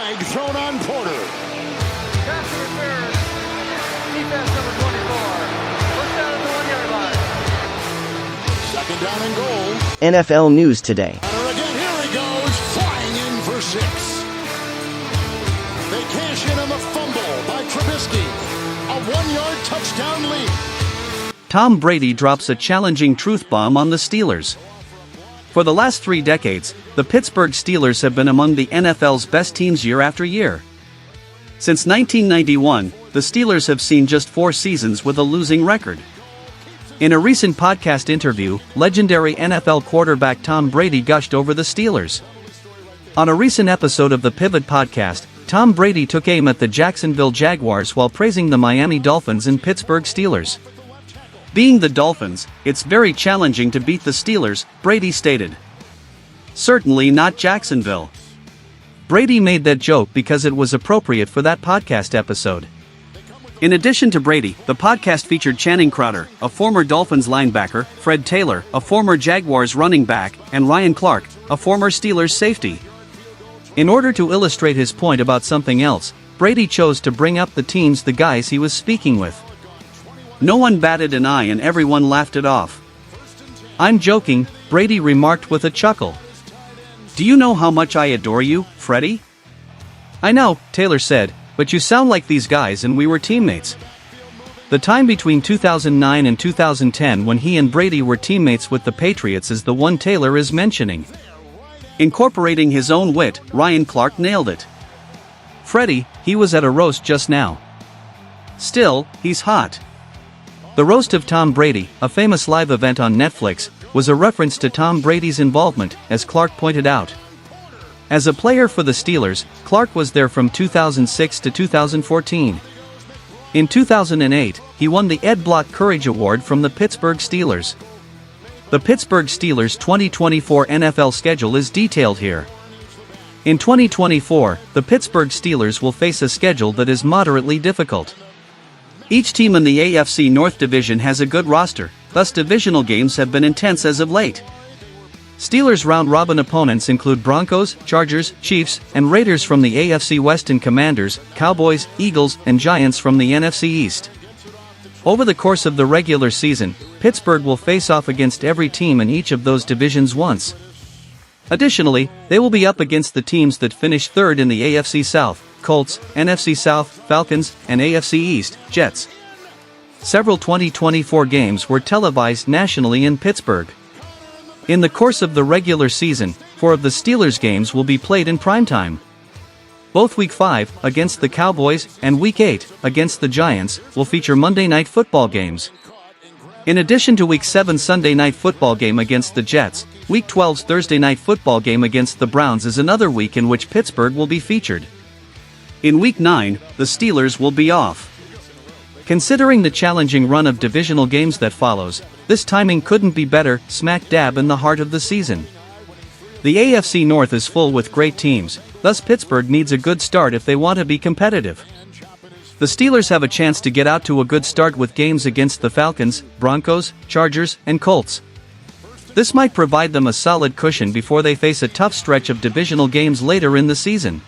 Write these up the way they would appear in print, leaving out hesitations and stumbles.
Thrown on Porter. Pass interference. Defense number 24. Push down at the 1-yard line. Second down and goal. NFL News Today. Again, here he goes, flying in for 6. They cash in on the fumble by Trubisky. A 1-yard touchdown lead. Tom Brady drops a challenging truth bomb on the Steelers. For the last 3 decades, the Pittsburgh Steelers have been among the NFL's best teams year after year. Since 1991, the Steelers have seen just 4 seasons with a losing record. In a recent podcast interview, legendary NFL quarterback Tom Brady gushed over the Steelers. On a recent episode of the Pivot podcast, Tom Brady took aim at the Jacksonville Jaguars while praising the Miami Dolphins and Pittsburgh Steelers. Being the Dolphins, it's very challenging to beat the Steelers, Brady stated. Certainly not Jacksonville. Brady made that joke because it was appropriate for that podcast episode. In addition to Brady, the podcast featured Channing Crowder, a former Dolphins linebacker, Fred Taylor, a former Jaguars running back, and Ryan Clark, a former Steelers safety. In order to illustrate his point about something else, Brady chose to bring up the teams the guys he was speaking with. No one batted an eye and everyone laughed it off. I'm joking, Brady remarked with a chuckle. Do you know how much I adore you, Freddie? I know, Taylor said, but you sound like these guys and we were teammates. The time between 2009 and 2010 when he and Brady were teammates with the Patriots is the one Taylor is mentioning. Incorporating his own wit, Ryan Clark nailed it. Freddie, he was at a roast just now. Still, he's hot. The roast of Tom Brady, a famous live event on Netflix, was a reference to Tom Brady's involvement, as Clark pointed out. As a player for the Steelers, Clark was there from 2006 to 2014. In 2008, he won the Ed Block Courage Award from the Pittsburgh Steelers. The Pittsburgh Steelers' 2024 NFL schedule is detailed here. In 2024, the Pittsburgh Steelers will face a schedule that is moderately difficult. Each team in the AFC North Division has a good roster, thus divisional games have been intense as of late. Steelers' round-robin opponents include Broncos, Chargers, Chiefs, and Raiders from the AFC West and Commanders, Cowboys, Eagles, and Giants from the NFC East. Over the course of the regular season, Pittsburgh will face off against every team in each of those divisions once. Additionally, they will be up against the teams that finished third in the AFC South, Colts, NFC South, Falcons, and AFC East, Jets. Several 2024 games were televised nationally in Pittsburgh. In the course of the regular season, 4 of the Steelers' games will be played in primetime. Both Week 5, against the Cowboys, and Week 8, against the Giants, will feature Monday Night Football games. In addition to Week 7's Sunday Night Football game against the Jets, Week 12's Thursday Night Football game against the Browns is another week in which Pittsburgh will be featured. In Week 9, the Steelers will be off. Considering the challenging run of divisional games that follows, this timing couldn't be better, smack dab in the heart of the season. The AFC North is full with great teams, thus Pittsburgh needs a good start if they want to be competitive. The Steelers have a chance to get out to a good start with games against the Falcons, Broncos, Chargers, and Colts. This might provide them a solid cushion before they face a tough stretch of divisional games later in the season.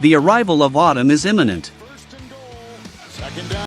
The arrival of autumn is imminent.